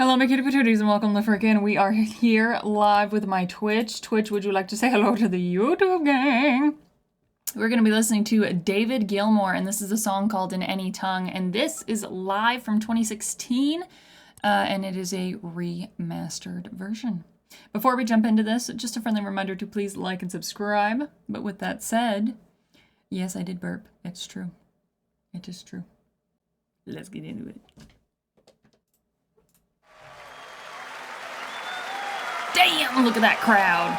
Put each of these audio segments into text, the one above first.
Hello, my kitty patooties, and welcome to frickin'. We are here live with my Twitch. Twitch, would you like to say hello to the YouTube gang? We're going to be listening to David Gilmour, and this is a song called In Any Tongue, and this is live from 2016, and it is a remastered version. Before we jump into this, just a friendly reminder to please like and subscribe. But with that said, yes, I did burp. It's true. It is true. Let's get into it. Damn, look at that crowd.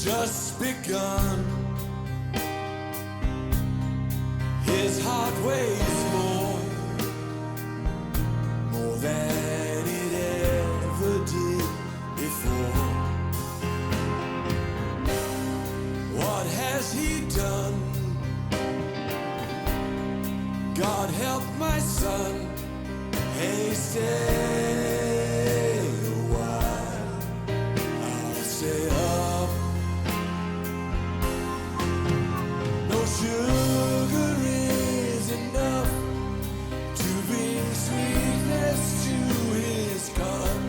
Just begun. His heart weighs more than it ever did before. What has he done? God help my son. Hey, stay a while. I'll stay up. Sugar is enough to bring sweetness to his cup.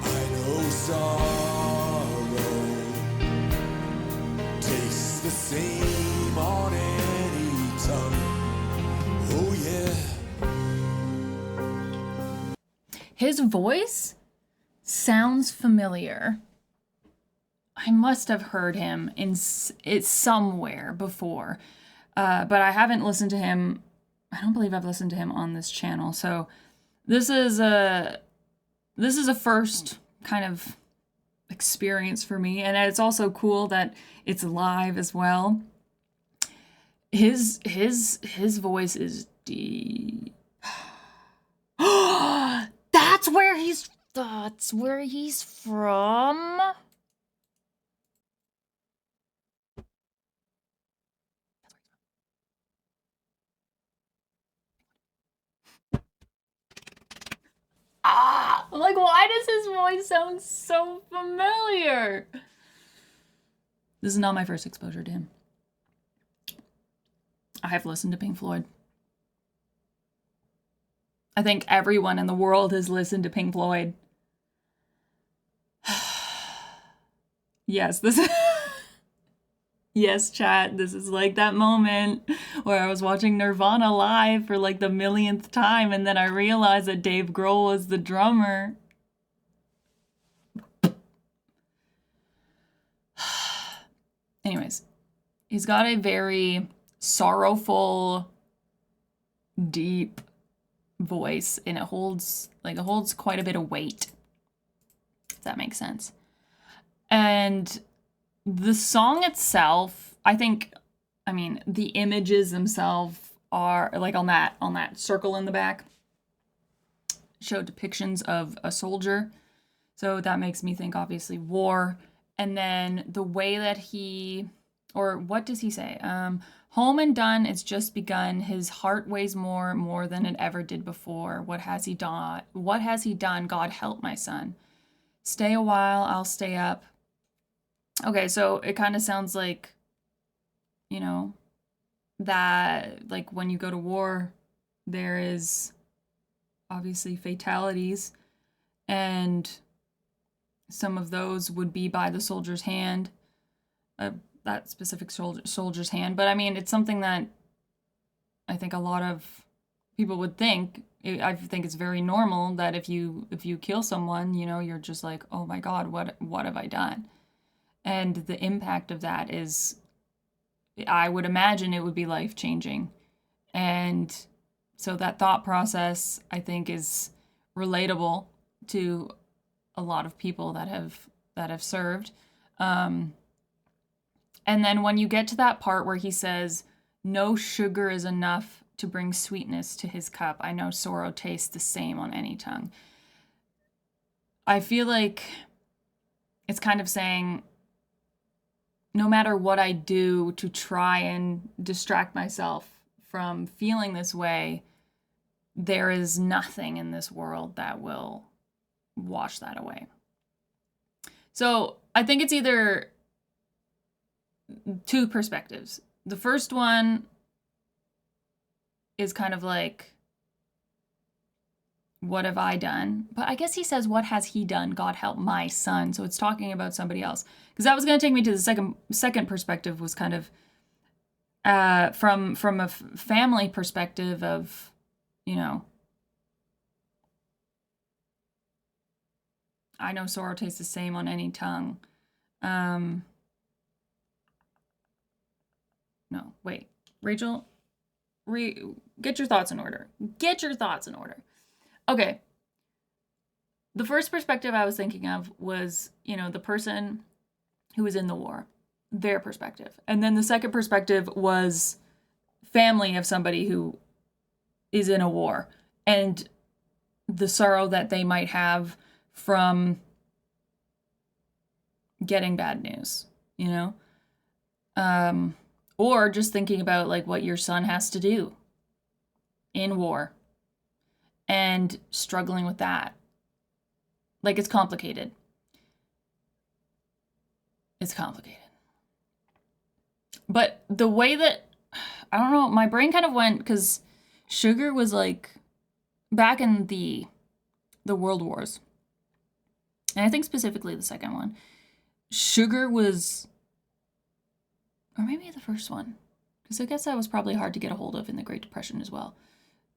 I know sorrow tastes the same on any tongue. Oh yeah. His voice sounds familiar. I must have heard him in it somewhere before, but I haven't listened to him. I don't believe I've listened to him on this channel. So this is a first kind of experience for me, and it's also cool that it's live as well. His voice is deep. That's where he's from. I'm like, why does his voice sound so familiar? This is not my first exposure to him. I have listened to Pink Floyd. I think everyone in the world has listened to Pink Floyd. Yes, this is... Yes, chat, this is like that moment where I was watching Nirvana live for like the millionth time, and then I realized that Dave Grohl was the drummer. Anyways, he's got a very sorrowful, deep voice, and it holds quite a bit of weight, if that makes sense. And the song itself, the images themselves are like on that circle in the back show depictions of a soldier. So that makes me think obviously war. And then the way that what does he say? Home and done, it's just begun. His heart weighs more than it ever did before. What has he done? God help my son. Stay a while, I'll stay up. Okay, so it kind of sounds like, that like when you go to war, there is obviously fatalities, and some of those would be by the soldier's hand, that specific soldier's hand. But I mean, it's something that I think a lot of people would think. I think it's very normal that if you kill someone, you're just like, oh my God, what have I done? And the impact of that is I would imagine it would be life-changing. And so that thought process, I think, is relatable to a lot of people that have served. And then when you get to that part where he says, "No sugar is enough to bring sweetness to his cup. I know sorrow tastes the same on any tongue." I feel like it's kind of saying, no matter what I do to try and distract myself from feeling this way, there is nothing in this world that will wash that away. So I think it's either two perspectives. The first one is kind of like, what have I done? But I guess he says, what has he done? God help my son. So it's talking about somebody else. Because that was going to take me to the second perspective, was kind of from a family perspective of, you know, I know sorrow tastes the same on any tongue. No, wait. Rachel, get your thoughts in order. Get your thoughts in order. Okay. The first perspective I was thinking of was, you know, the person who was in the war, their perspective. And then the second perspective was family of somebody who is in a war and the sorrow that they might have from getting bad news, you know? Or just thinking about like what your son has to do in war and struggling with that. Like, it's complicated. It's complicated. But the way that, I don't know, my brain kind of went, because sugar was like, back in the World Wars, and I think specifically the second one, sugar was, or maybe the first one, because I guess that was probably hard to get a hold of in the Great Depression as well.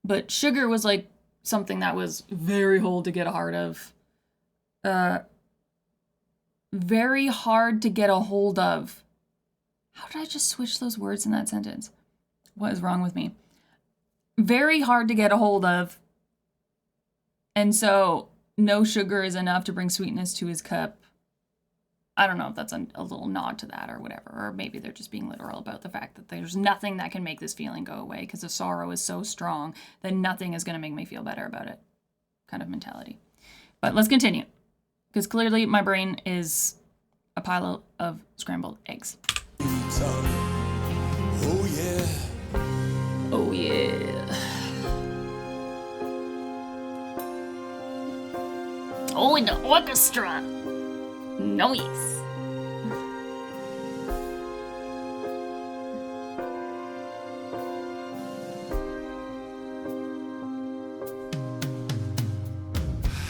But sugar was like something that was very hard to get a hold of. Very hard to get a hold of. How did I just switch those words in that sentence? What is wrong with me? Very hard to get a hold of. And so no sugar is enough to bring sweetness to his cup. I don't know if that's a little nod to that or whatever. Or maybe they're just being literal about the fact that there's nothing that can make this feeling go away because the sorrow is so strong that nothing is going to make me feel better about it. Kind of mentality. But let's continue. Because clearly my brain is a pile of scrambled eggs. Oh yeah. Oh yeah. Oh, in the orchestra. Noise.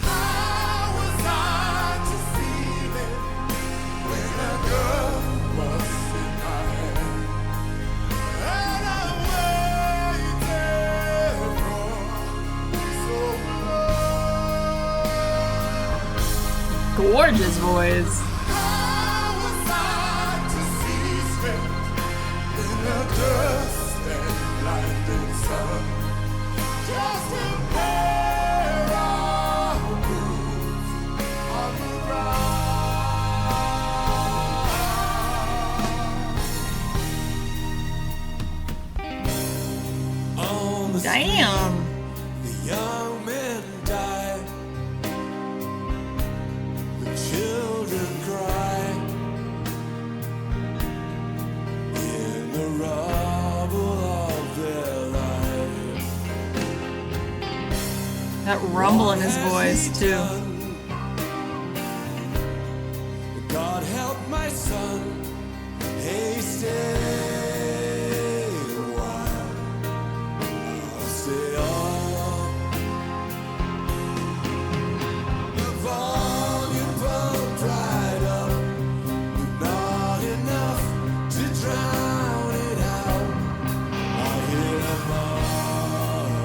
How was I to feel it when a girl was in my hand? And I waited for so long. Gorgeous voice. How was I to see strength in the dust and blinding sun? Just a pair of boots on the ground. On the Damn. street, the young men died. The children cry in the rubble of their lives. That rumble in his voice, too. God help my son. Hey, stay a while. I'll stay on. The volume pump dried up, but not enough to drown it out. I hear the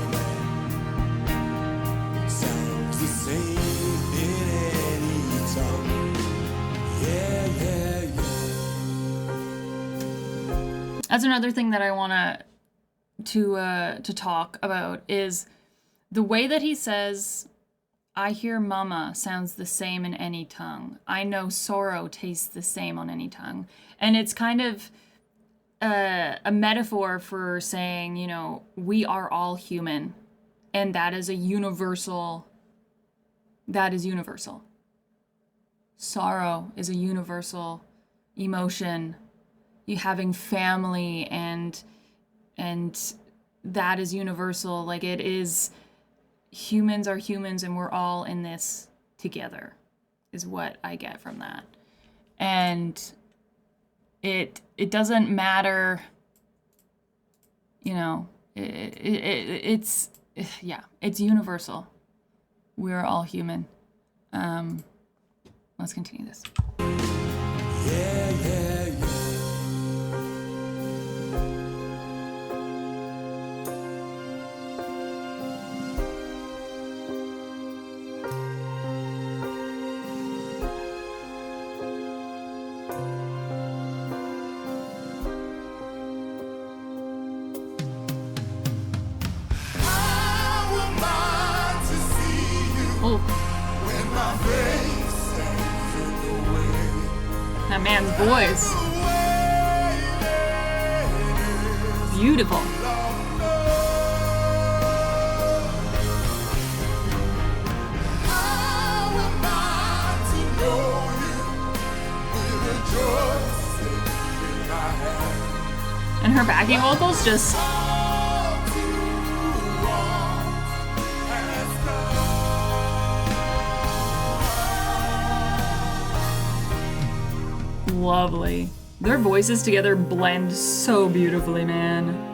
morning sounds the same That's another thing that I want to talk about is the way that he says, I hear mama sounds the same in any tongue. I know sorrow tastes the same on any tongue. And it's kind of a metaphor for saying, you know, we are all human. And that is universal. Sorrow is a universal emotion. You having family and that is universal. Like, it is, humans are humans and we're all in this together, is what I get from that. And it doesn't matter, you know, it's universal. We're all human. Let's continue this. Yeah, yeah, yeah. How am I to see you Oh, when my face stands in the way? that man's voice. Beautiful. How am I to know you with a joy in my hand? And her backing vocals just All too long has come. lovely. Their voices together blend so beautifully, man.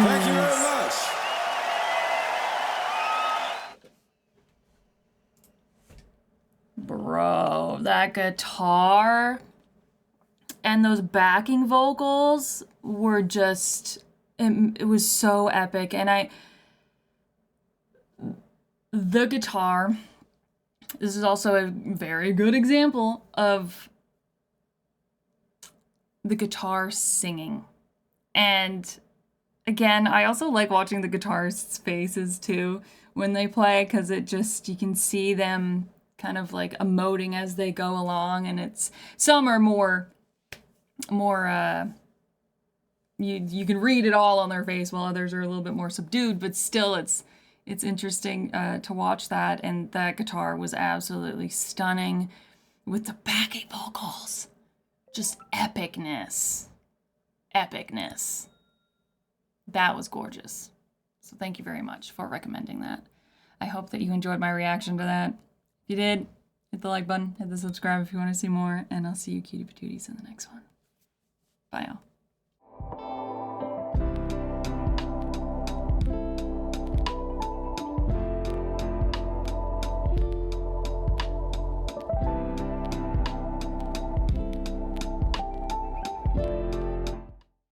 Thank you very much. Bro, that guitar and those backing vocals were just, it was so epic. And the guitar, this is also a very good example of the guitar singing. And again, I also like watching the guitarists' faces too when they play, because it just, you can see them kind of like emoting as they go along, and it's, some are more you can read it all on their face, while others are a little bit more subdued, but still it's interesting to watch that. And that guitar was absolutely stunning with the backing vocals. Just epicness. Epicness. That was gorgeous. So thank you very much for recommending that. I hope that you enjoyed my reaction to that. If you did, hit the like button, hit the subscribe if you want to see more, and I'll see you cutie patooties in the next one. Bye, y'all.